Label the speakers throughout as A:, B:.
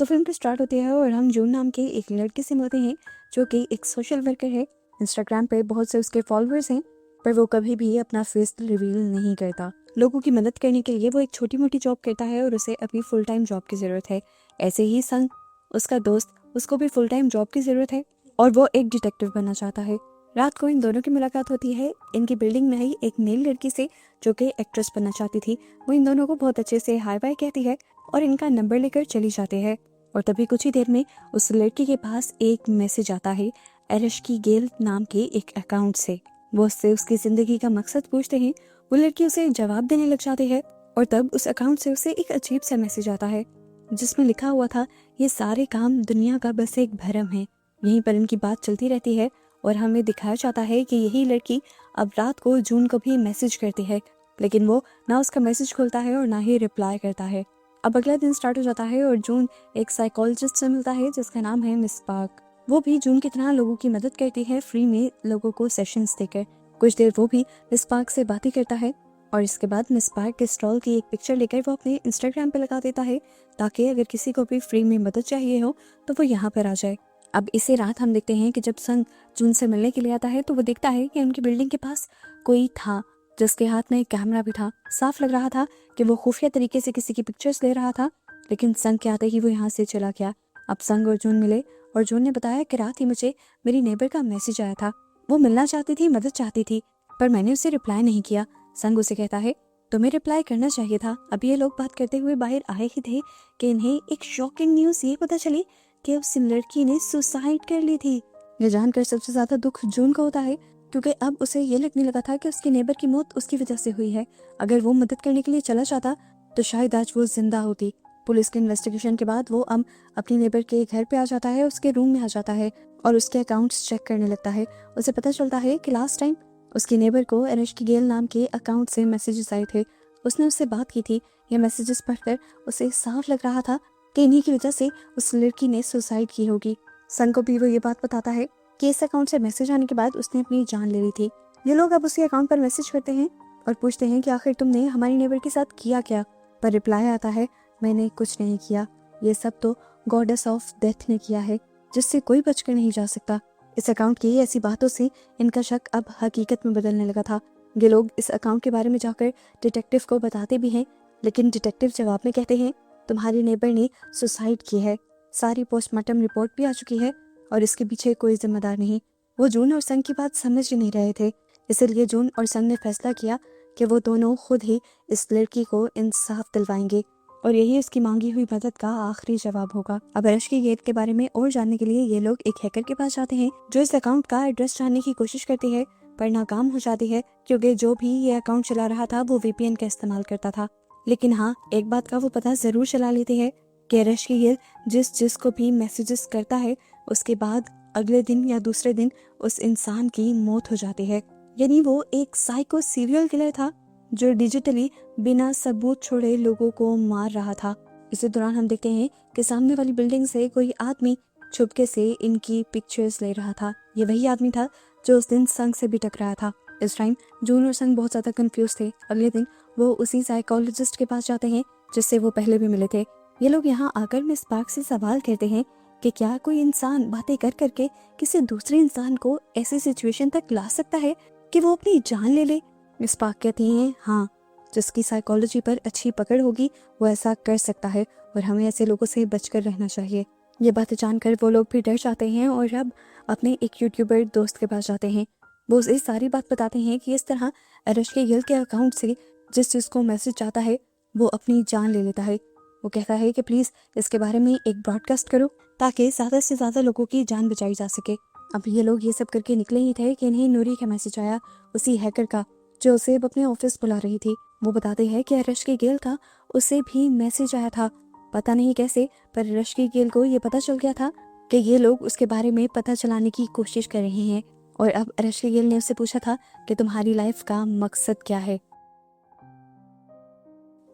A: तो फिल्म तो स्टार्ट होती है और हम जून नाम के एक लड़के से मिलते हैं जो कि एक सोशल वर्कर है। इंस्टाग्राम पे बहुत से उसके फॉलोअर्स हैं, पर वो कभी भी अपना फेस रिवील नहीं करता। लोगों की मदद करने के लिए वो एक छोटी मोटी जॉब करता है और उसे अभी फुल टाइम जॉब की ज़रूरत है। ऐसे ही संग, उसका दोस्त, उसको भी फुल टाइम जॉब की ज़रूरत है और वो एक डिटेक्टिव बनना चाहता है। रात को इन दोनों की मुलाकात होती है इनकी बिल्डिंग में ही एक नई लड़की से जो कि एक्ट्रेस बनना चाहती थी। वो इन दोनों को बहुत अच्छे से हाय बाय कहती है और इनका नंबर लेकर चली जाते हैं। और तभी कुछ ही देर में उस लड़की के पास एक मैसेज आता है एरशकी गेल नाम के एक अकाउंट से। वो उससे उसकी जिंदगी का मकसद पूछते हैं। वो लड़की उसे जवाब देने लग जाती है और तब उस अकाउंट से उसे एक अजीब सा मैसेज आता है जिसमें लिखा हुआ था, ये सारे काम दुनिया का बस एक भ्रम है। यहीं पर इनकी बात चलती रहती है और हमें दिखाया जाता है कि यही लड़की अब रात को जून को भी मैसेज करती है, लेकिन वो ना उसका मैसेज खोलता है और ना ही रिप्लाई करता है। अब अगला दिन स्टार्ट हो जाता है और जून एक साइकोलॉजिस्ट से मिलता है जिसका नाम है मिस पार्क। वो भी जून की तरह लोगों की मदद करती है, फ्री में लोगों को सेशंस देकर। कुछ देर वो भी मिस पार्क से बातें करता है और इसके बाद मिस पार्क के स्टॉल की एक पिक्चर लेकर वो अपने इंस्टाग्राम पे लगा देता है ताकि अगर किसी को भी फ्री में मदद चाहिए हो तो वो यहाँ पर आ जाए। अब इसी रात हम देखते हैं कि जब संग जून से मिलने के लिए आता है तो वो देखता है कि उनकी बिल्डिंग के पास कोई था जिसके हाथ में एक कैमरा भी था। साफ लग रहा था कि वो खुफिया तरीके से किसी की पिक्चर्स ले रहा था, लेकिन संग के आते ही वो यहाँ से चला गया। अब संग और जून मिले और जून ने बताया कि रात ही मुझे मेरी नेबर का मैसेज आया था। वो मिलना चाहती थी, मदद चाहती थी, पर मैंने उसे रिप्लाई नहीं किया। संग उसे कहता है तुम्हें रिप्लाई करना चाहिए था। अब ये लोग बात करते हुए बाहर आए ही थे कि इन्हें एक शॉकिंग न्यूज़ ये पता चली कि उस लड़की ने सुसाइड कर ली थी। ये जानकर सबसे ज्यादा दुख जून को होता है क्योंकि अब उसे ये लगने लगा था कि उसकी नेबर की मौत उसकी वजह से हुई है। अगर वो मदद करने के लिए चला जाता तो शायद आज वो जिंदा होती। पुलिस के इन्वेस्टिगेशन के बाद वो अब अपनी नेबर के घर पे आ जाता है, उसके रूम में आ जाता है और उसके अकाउंट्स चेक करने लगता है। उसे पता चलता है कि लास्ट टाइम उसकी नेबर को एरशकी गेल नाम के अकाउंट से मैसेजेस आए थे। उसने उससे बात की थी। ये मैसेजेस पढ़कर उसे साफ लग रहा था कि इन्हीं की वजह से उस लड़की ने सुसाइड की होगी। संग को भी वो ये बात बताता है कि इस अकाउंट से मैसेज आने के बाद उसने अपनी जान ले ली थी। ये लोग अब उसके अकाउंट पर मैसेज करते हैं और पूछते हैं कि आखिर तुमने हमारी नेबर के साथ किया क्या। पर रिप्लाई आता है मैंने कुछ नहीं किया, ये सब तो गॉडेस ऑफ डेथ ने किया है जिससे कोई बचकर नहीं जा सकता। इस अकाउंट की ऐसी बातों से इनका शक अब हकीकत में बदलने लगा था। ये लोग इस अकाउंट के बारे में जाकर डिटेक्टिव को बताते भी हैं, लेकिन डिटेक्टिव जवाब में कहते हैं तुम्हारी नेबर ने सुसाइड की है, सारी पोस्टमार्टम रिपोर्ट भी आ चुकी है और इसके पीछे कोई जिम्मेदार नहीं। वो जून और संग की बात समझ ही नहीं रहे थे, इसलिए जून और संग ने फैसला किया कि वो दोनों खुद ही इस लड़की को इंसाफ दिलवाएंगे और यही उसकी मांगी हुई मदद का आखिरी जवाब होगा। अब एरशकी गेल के बारे में और जानने के लिए ये लोग एक हैकर के पास जाते हैं जो इस अकाउंट का एड्रेस जानने की कोशिश करती है पर नाकाम हो जाती है क्योंकि जो भी ये अकाउंट चला रहा था वो वीपीएन का इस्तेमाल करता था। लेकिन हाँ, एक बात का वो पता जरूर चला लेती है कि एरशकी गेल जिसको भी मैसेजेस करता है उसके बाद अगले दिन या दूसरे दिन उस इंसान की मौत हो जाती है। यानी वो एक साइको सीरियल किलर था जो डिजिटली बिना सबूत छोड़े लोगों को मार रहा था। इसी दौरान हम देखते हैं कि सामने वाली बिल्डिंग से कोई आदमी छुपके से इनकी पिक्चर्स ले रहा था। ये वही आदमी था जो उस दिन संग से भी टकराया था। इस टाइम जून और संग बहुत ज्यादा कंफ्यूज थे। अगले दिन वो उसी साइकोलॉजिस्ट के पास जाते हैं जिससे वो पहले भी मिले थे। ये लोग यहाँ आकर मिस पार्क से सवाल करते हैं कि क्या कोई इंसान बातें कर करके किसी दूसरे इंसान को ऐसी सिचुएशन तक ला सकता है कि वो अपनी जान ले ले। मिस पार्क कहती हैं हाँ, जिसकी साइकोलॉजी पर अच्छी पकड़ होगी वो ऐसा कर सकता है और हमें ऐसे लोगों से बचकर रहना चाहिए। ये बातें जानकर वो लोग भी डर जाते हैं और अब अपने एक यूट्यूबर दोस्त के पास जाते हैं। वो उसे सारी बात बताते हैं कि इस तरह एरशकी गेल के अकाउंट से जिस जिसको मैसेज आता है वो अपनी जान ले लेता है। वो कहता है कि प्लीज़ इसके बारे में एक ब्रॉडकास्ट करो ताकि ज़्यादा से ज़्यादा लोगों की जान बचाई जा सके। अब ये लोग ये सब करके निकले ही थे कि इन्हें नूरी का मैसेज आया, उसी हैकर का जो उसे अपने ऑफिस बुला रही थी। वो बताते हैं कि एरशकी गेल का उसे भी मैसेज आया था, पता नहीं कैसे, पर एरशकी गेल को ये पता चल गया था कि ये लोग उसके बारे में पता चलाने की कोशिश कर रहे हैं। और अब एरशकी गेल ने उससे पूछा था कि तुम्हारी लाइफ का मकसद क्या है।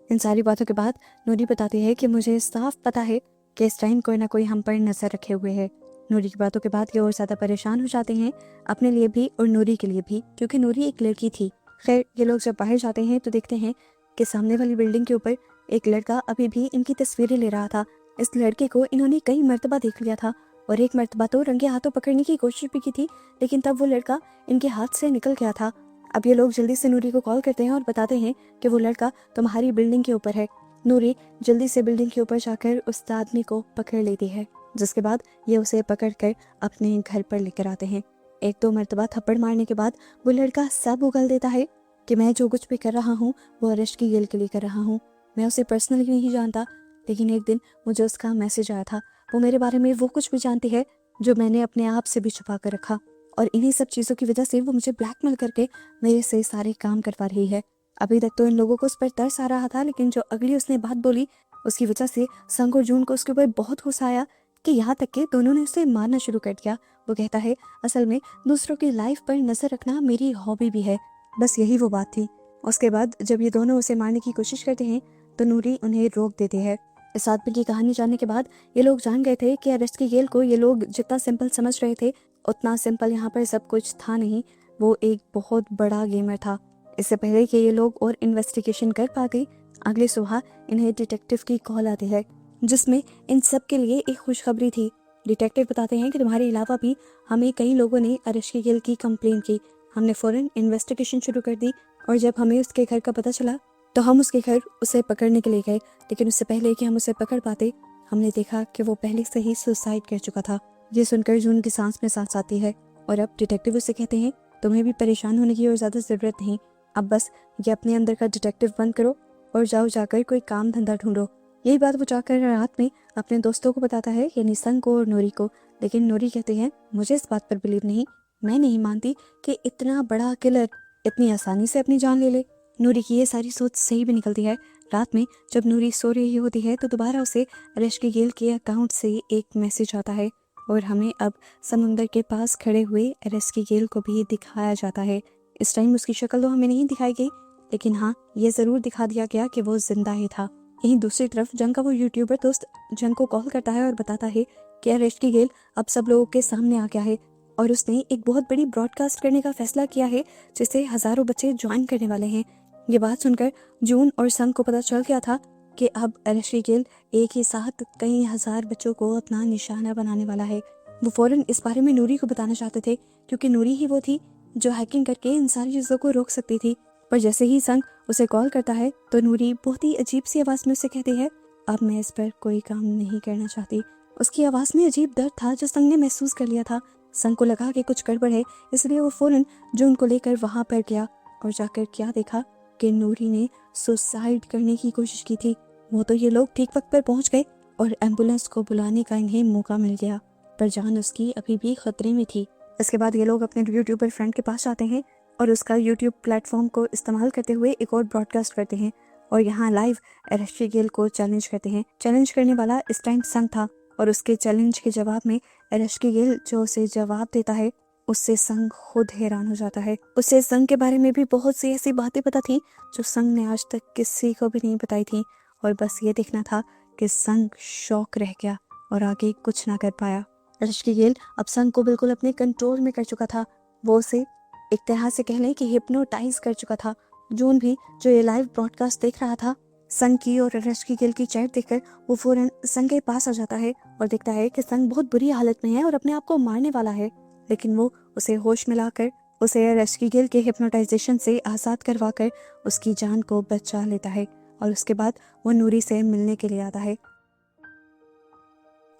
A: इन सारी बातों के बाद नूरी बताती है कि मुझे साफ पता है कि इस टाइम कोई ना कोई हम पर नजर रखे हुए है। नूरी की बातों के बाद ये और ज्यादा परेशान हो जाते हैं, अपने लिए भी और नूरी के लिए भी, क्योंकि नूरी एक लड़की थी। खैर, ये लोग जब बाहर जाते हैं तो देखते हैं कि सामने वाली बिल्डिंग के ऊपर एक लड़का अभी भी इनकी तस्वीरें ले रहा था, इस लड़के को इन्होंने कई मर्तबा देख लिया था और एक मर्तबा तो रंगे हाथों पकड़ने की कोशिश भी की थी, लेकिन तब वो लड़का इनके हाथ से निकल गया था। अब ये लोग जल्दी से नूरी को कॉल करते हैं और बताते हैं कि वो लड़का तुम्हारी बिल्डिंग के ऊपर है। नूरी जल्दी से बिल्डिंग के ऊपर जाकर उस आदमी को पकड़ लेती है, जिसके बाद ये उसे पकड़कर अपने घर पर लेकर आते हैं। एक दो मर्तबा थप्पड़ मारने के बाद वो लड़का सब उगल देता है कि मैं जो कुछ भी कर रहा हूँ वो अरेस्ट की गिल के लिए कर रहा हूँ। मैं उसे पर्सनली नहीं जानता, लेकिन एक दिन मुझे उसका मैसेज आया था। वो मेरे बारे में वो कुछ भी जानती है जो मैंने अपने आप से भी छुपा कर रखा, और इन्हीं सब चीज़ों की वजह से वो मुझे ब्लैकमेल करके मेरे से सारे काम करवा रही है। अभी तक तो इन लोगों को उस पर तरस आ रहा था, लेकिन जो अगली उसने बात बोली उसकी वजह से संग और जून को उसके ऊपर बहुत गुस्सा आया कि यहाँ तक कि दोनों ने उसे मारना शुरू कर दिया। वो कहता है असल में दूसरों की लाइफ पर नजर रखना मेरी हॉबी भी है, बस यही वो बात थी। उसके बाद जब ये दोनों उसे मारने की कोशिश करते हैं तो नूरी उन्हें रोक देती है। इस आदमी की कहानी जानने के बाद ये लोग जान गए थे कि अरेस्ट की गेल को ये लोग जितना सिंपल समझ रहे थे उतना सिंपल यहाँ पर सब कुछ था नहीं। वो एक बहुत बड़ा गेमर था। इससे पहले कि ये लोग और इन्वेस्टिगेशन कर पाते, अगले सुबह इन्हें डिटेक्टिव की कॉल आती है, जिसमें इन सब के लिए एक खुशखबरी थी। डिटेक्टिव बताते हैं कि तुम्हारे अलावा भी हमें कई लोगों ने अरेस्ट की गेल की कंप्लेन की। हमने फौरन इन्वेस्टिगेशन शुरू कर दी और जब हमें उसके घर का पता चला तो हम उसके घर उसे पकड़ने के लिए गए, लेकिन उससे पहले कि हम उसे पकड़ पाते हमने देखा कि वो पहले से ही सुसाइड कर चुका था। ये सुनकर जून की सांस में सांस आती है और अब डिटेक्टिव उसे कहते हैं तुम्हें भी परेशान होने की और ज़्यादा ज़रूरत नहीं, अब बस ये अपने अंदर का डिटेक्टिव बंद करो और जाओ जाकर कोई काम धंधा ढूंढो। यही बात वो जाकर रात में अपने दोस्तों को बताता है, यानी संग को और नूरी को, लेकिन नूरी कहते हैं मुझे इस बात पर बिलीव नहीं, मैं नहीं मानती कि इतना बड़ा किलर इतनी आसानी से अपनी जान ले ले। नूरी की ये सारी सोच सही भी निकलती है। रात में जब नूरी सो रही होती है तो दोबारा उसे अरेश की गेल के अकाउंट से एक मैसेज आता है और हमें अब समुंदर के पास खड़े हुए अरेश की गेल को भी दिखाया जाता है। इस टाइम उसकी शक्ल तो हमें नहीं दिखाई गई, लेकिन हाँ ये ज़रूर दिखा दिया गया कि वो जिंदा ही था। यहीं दूसरी तरफ जंग का वो यूट्यूबर दोस्त जंग को कॉल करता है और बताता है कि अरेश की गेल अब सब लोगों के सामने आ गया है और उसने एक बहुत बड़ी ब्रॉडकास्ट करने का फैसला किया है जिसे हजारों बच्चे ज्वाइन करने वाले हैं। ये बात सुनकर जून और संग को पता चल गया था कि अब अरेश की गेल एक ही साथ कई हजार बच्चों को अपना निशाना बनाने वाला है। वो फौरन इस बारे में नूरी को बताना चाहते थे क्योंकि नूरी ही वो थी जो हैकिंग करके इन सारी चीज़ों को रोक सकती थी। पर जैसे ही संग उसे कॉल करता है तो नूरी बहुत ही अजीब सी आवाज़ में उसे कहती है अब मैं इस पर कोई काम नहीं करना चाहती। उसकी आवाज़ में अजीब दर्द था जो संग ने महसूस कर लिया था। संग को लगा कि कुछ गड़बड़ है, इसलिए वो फौरन जून को लेकर वहां पर गया और जाकर क्या देखा कि नूरी ने सुसाइड करने की कोशिश की थी। वो तो ये लोग ठीक वक्त पर पहुंच गए और एम्बुलेंस को बुलाने का इन्हें मौका मिल गया, पर जान उसकी अभी भी खतरे में थी। इसके बाद ये लोग अपने यूट्यूबर फ्रेंड के पास जाते हैं और उसका यूट्यूब प्लेटफॉर्म को इस्तेमाल करते हुए एक और ब्रॉडकास्ट करते हैं और यहाँ लाइव अरेश की गेल को चैलेंज करते हैं। चैलेंज करने वाला इस टाइम संग था और उसके चैलेंज के जवाब में अरेश की गेल जो उसे जवाब देता है उससे संग खुद हैरान हो जाता है। उससे संग के बारे में भी बहुत सी ऐसी बातें पता थी जो संग ने आज तक किसी को भी नहीं बताई थी और बस ये देखना था कि संग शॉक रह गया और आगे कुछ ना कर पाया। अरेश की गेल अब संग को बिल्कुल अपने कंट्रोल में कर चुका था। वो उसे एक तरह से कह लें कि हिप्नोटाइज कर चुका था। जून भी जो ये लाइव ब्रॉडकास्ट देख रहा था संग की और अरेश की गेल की चैट देखकर वो फौरन संग के पास आ जाता है और देखता है कि संग बहुत बुरी हालत में है और अपने आप को मारने वाला है, लेकिन वो उसे होश में लाकर उसे अरेश की गेल के हिप्नोटाइजेशन से आज़ाद करवाकर उसकी जान को बचा लेता है और उसके बाद वो नूरी से मिलने के लिए आता है।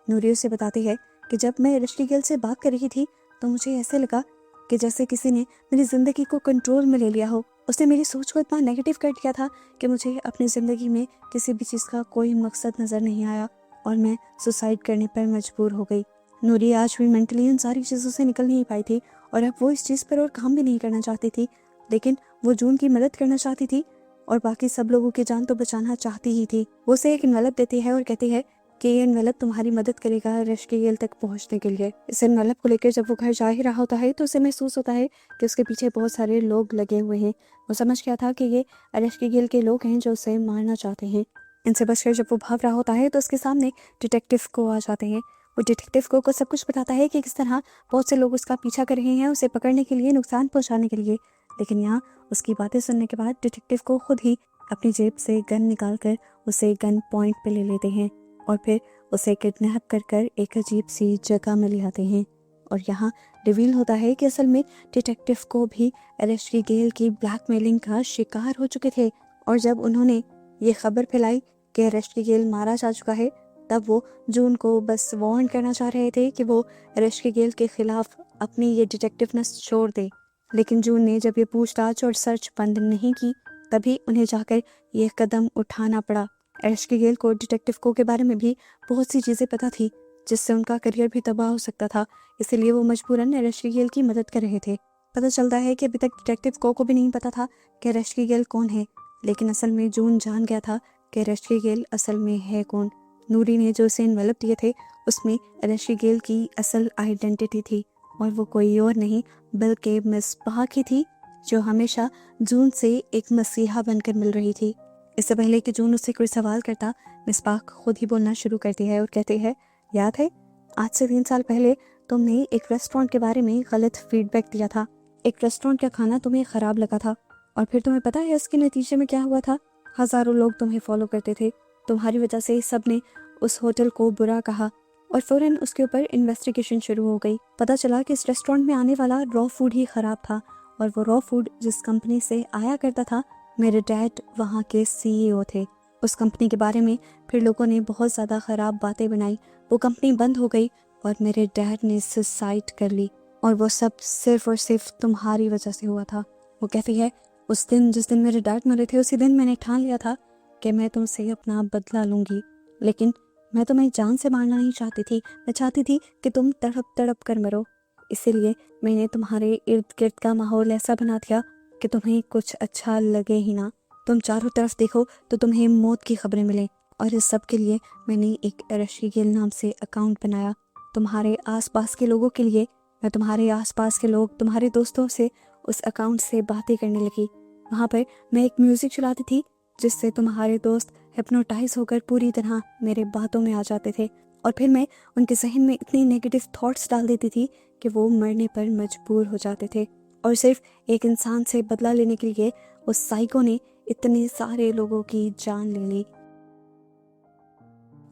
A: नूरी उसे बताती है कि जब मैं अरेश की गेल से बात कर रही थी तो मुझे ऐसे लगा कि जैसे किसी ने मेरी ज़िंदगी को कंट्रोल में ले लिया हो। उसने मेरी सोच को इतना नेगेटिव कर दिया था कि मुझे अपनी ज़िंदगी में किसी भी चीज़ का कोई मकसद नज़र नहीं आया और मैं सुसाइड करने पर मजबूर हो गई। नूरी आज भी मेंटली इन सारी चीज़ों से निकल नहीं पाई थी और अब वो इस चीज़ पर और काम भी नहीं करना चाहती थी, लेकिन वो जून की मदद करना चाहती थी और बाकी सब लोगों की जान तो बचाना चाहती ही थी। वो उसे एक एनवेलप देती है और कहती है कि ये एनवेलप तुम्हारी मदद करेगा अरेश की गेल तक पहुंचने के लिए। इस एनवेलप को लेकर जब वो घर जा ही रहा होता है तो उसे महसूस होता है कि उसके पीछे बहुत सारे लोग लगे हुए हैं। वो समझ गया था कि ये अरेश की गेल के लोग हैं जो उसे मारना चाहते हैं। इनसे बचकर जब वो भाग रहा होता है तो उसके सामने डिटेक्टिव को आ जाते हैं। वो डिटेक्टिव को सब कुछ बताता है कि किस तरह बहुत से लोग उसका पीछा कर रहे हैं उसे पकड़ने के लिए, नुकसान पहुंचाने के लिए। लेकिन यहाँ उसकी बातें सुनने के बाद डिटेक्टिव को खुद ही अपनी जेब से गन निकाल कर उसे गन पॉइंट पे ले लेते हैं और फिर उसे किडनैप कर कर एक अजीब सी जगह में ले आते हैं और यहाँ रिवील होता है कि असल में डिटेक्टिव को भी एरेस्टी गेल की ब्लैकमेलिंग का शिकार हो चुके थे। और जब उन्होंने ये खबर फैलाई कि एरेस्टी गेल मारा जा चुका है, तब वो जून को बस वार्न करना चाह रहे थे कि वो एरेस्टी गेल के खिलाफ अपनी ये डिटेक्टिवनेस छोड़ दे। लेकिन जून ने जब ये पूछताछ और सर्च बंद नहीं की, तभी उन्हें जाकर ये कदम उठाना पड़ा। एरेस्टी गेल को डिटेक्टिव को के बारे में भी बहुत सी चीज़ें पता थी जिससे उनका करियर भी तबाह हो सकता था, इसलिए वो मजबूरन एरेस्टी गेल की मदद कर रहे थे। पता चलता है कि अभी तक डिटेक्टिव को भी नहीं पता था कि एरेस्टी गेल कौन है, लेकिन असल में जून जान गया था कि एरेस्टी गेल असल में है कौन। नूरी ने जो उसे एनवेलप दिए थे उसमें एरेस्टी गेल की असल आइडेंटिटी थी और वो कोई और नहीं बल्कि मिसबाह की थी, जो हमेशा जून से एक मसीहा बनकर मिल रही थी। इससे पहले कि जून उससे कोई सवाल करता, मिसबाह खुद ही बोलना शुरू करती है और कहती है, याद है आज से 3 साल पहले तुमने एक रेस्टोरेंट के बारे में गलत फीडबैक दिया था। एक रेस्टोरेंट का खाना तुम्हें खराब लगा था और फिर तुम्हें पता है इसके नतीजे में क्या हुआ था? हजारों लोग तुम्हें फॉलो करते थे। तुम्हारी वजह से सबने उस होटल को बुरा कहा और फौरन उसके ऊपर इन्वेस्टिगेशन शुरू हो गई। पता चला कि इस रेस्टोरेंट में आने वाला रॉ फूड ही खराब था और वो रॉ फूड जिस कंपनी से आया करता था, मेरे डैड वहाँ के सीईओ थे। उस कंपनी के बारे में फिर लोगों ने बहुत ज़्यादा ख़राब बातें बनाई। वो कंपनी बंद हो गई और मेरे डैड ने सुसाइड कर ली और वो सब सिर्फ और सिर्फ तुम्हारी वजह से हुआ था। वो कहती है, उस दिन जिस दिन मेरे डैड मरे थे उसी दिन मैंने ठान लिया था कि मैं तुमसे अपना बदला लूँगी, लेकिन मैं तुम्हें जान से मारना नहीं चाहती थी। मैं चाहती थी कि तुम तड़प तड़प कर मरो, इसीलिए मैंने तुम्हारे इर्द गिर्द का माहौल ऐसा बना दिया कि तुम्हें कुछ अच्छा लगे ही ना। तुम चारों तरफ देखो तो तुम्हें मौत की खबरें मिले और इस सब के लिए मैंने एक एरेस्टी गेल नाम से अकाउंट बनाया तुम्हारे आसपास के लोगों के लिए। मैं तुम्हारे आसपास के लोग, तुम्हारे दोस्तों से उस अकाउंट से बातें करने लगी। वहाँ पर मैं एक म्यूज़िक चलाती थी जिससे तुम्हारे दोस्त हिप्नोटाइज होकर पूरी तरह मेरे बातों में आ जाते थे और फिर मैं उनके जहन में इतनी नेगेटिव थॉट्स डाल देती थी कि वो मरने पर मजबूर हो जाते थे। और सिर्फ एक इंसान से बदला लेने के लिए उस साइको ने इतने सारे लोगों की जान ले ली।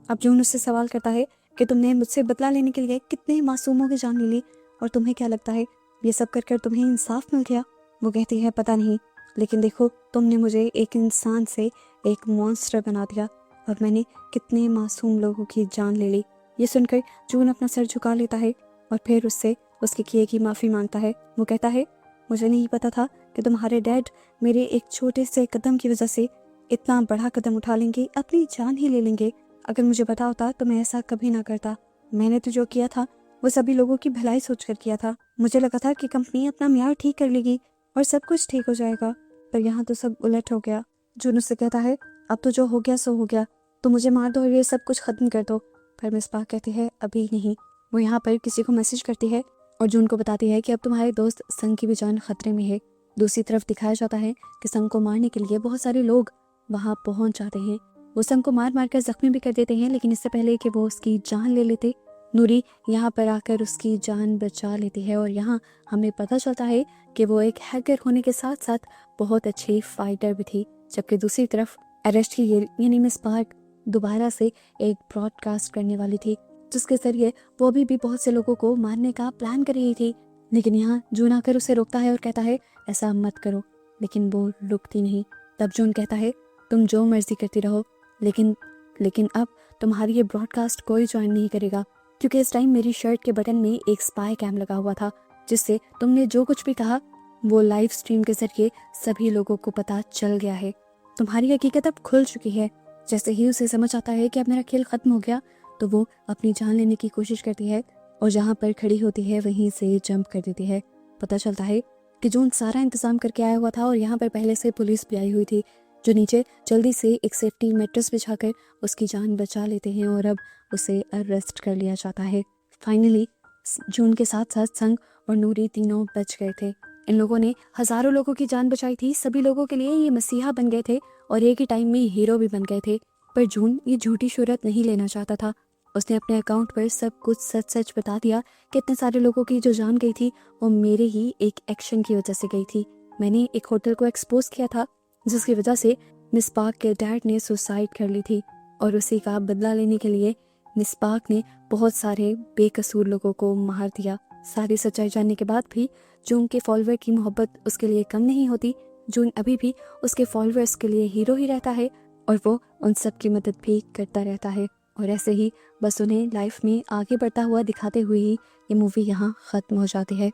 A: अब जून उससे सवाल करता है कि तुमने मुझसे बदला लेने के लिए कितने मासूमों की जान ले ली और तुम्हें क्या लगता है ये सब कर कर तुम्हें इंसाफ मिल गया? वो कहती है, पता नहीं, लेकिन देखो तुमने मुझे एक इंसान से एक मॉन्स्टर बना दिया और मैंने कितने मासूम लोगों की जान ले ली। ये सुनकर जून अपना सर झुका लेता है और फिर उससे उसके किए की माफ़ी मांगता है। वो कहता है, मुझे नहीं पता था कि तुम्हारे डैड मेरे एक छोटे से कदम की वजह से इतना बड़ा कदम उठा लेंगे, अपनी जान ही ले लेंगे। अगर मुझे पता होता तो मैं ऐसा कभी ना करता। मैंने तो जो किया था वो सभी लोगों की भलाई सोचकर किया था। मुझे लगा था कि कंपनी अपना म्यार ठीक कर लेगी और सब कुछ ठीक हो जाएगा, पर यहाँ तो सब उलट हो गया। जून उससे कहता है, अब तो जो हो गया सो हो गया, तो मुझे मार दो और ये सब कुछ खत्म कर दो। पर मिसबाह कहती है, अभी नहीं। वो यहाँ पर किसी को मैसेज करती है और जून को बताती है कि अब तुम्हारे दोस्त संग की भी जान खतरे में है। दूसरी तरफ दिखाया जाता है कि संग को मारने के लिए बहुत सारे लोग वहाँ पहुँच जाते हैं। वो संग को मार मार कर जख्मी भी कर देते हैं, लेकिन इससे पहले कि वो उसकी जान ले लेते, नूरी यहाँ पर आकर उसकी जान बचा लेती है। और यहाँ हमें पता चलता है कि वो एक हैकर होने के साथ साथ बहुत अच्छी फाइटर भी थी। जबकि दूसरी तरफ एरेस्टी गेल यानी मिसबाह दोबारा से एक ब्रॉडकास्ट करने वाली थी जिसके जरिए वो भी बहुत से लोगों को मारने का प्लान कर रही थी। लेकिन यहाँ जून आकर उसे रोकता है और कहता है, ऐसा मत करो, लेकिन वो रुकती नहीं। तब जून कहता है, तुम जो मर्जी करती रहो, लेकिन अब तुम्हारी ये ब्रॉडकास्ट कोई ज्वाइन नहीं करेगा, क्योंकि इस टाइम मेरी शर्ट के बटन में एक स्पाई कैम लगा हुआ था जिससे तुमने जो कुछ भी कहा वो लाइव स्ट्रीम के जरिए सभी लोगों को पता चल गया है। तुम्हारी हकीकत अब खुल चुकी है। जैसे ही उसे समझ आता है कि अब मेरा खेल खत्म हो गया, तो वो अपनी जान लेने की कोशिश करती है और जहाँ पर खड़ी होती है वहीं से जंप कर देती है। पता चलता है कि जून सारा इंतजाम करके आया हुआ था और यहाँ पर पहले से पुलिस भी आई हुई थी, जो नीचे जल्दी से एक सेफ्टी मैट्रेस बिछाकर उसकी जान बचा लेते हैं और अब उसे अरेस्ट कर लिया जाता है। फाइनली जून के साथ साथ संग और नूरी तीनों बच गए थे। इन लोगों ने हजारों लोगों की जान बचाई थी। सभी लोगों के लिए ये मसीहा बन गए थे और एक ही टाइम में हीरो भी बन गए थे। पर जून ये झूठी शोहरत नहीं लेना चाहता था। उसने अपने अकाउंट पर सब कुछ सच सच बता दिया कि इतने सारे लोगों की जो जान गई थी वो मेरे ही एक एक्शन की वजह से गई थी। मैंने एक होटल को एक्सपोज किया था जिसकी वजह से मिसबाह के डैड ने सुसाइड कर ली थी और उसी का बदला लेने के लिए निस्पाक ने बहुत सारे बेकसूर लोगों को मार दिया। सारी सच्चाई जानने के बाद भी जून के फॉलोअर की मोहब्बत उसके लिए कम नहीं होती। जून अभी भी उसके फॉलोअर्स के लिए हीरो ही रहता है और वो उन सब की मदद भी करता रहता है। और ऐसे ही बस उन्हें लाइफ में आगे बढ़ता हुआ दिखाते हुए ही ये मूवी यहाँ ख़त्म हो जाती है।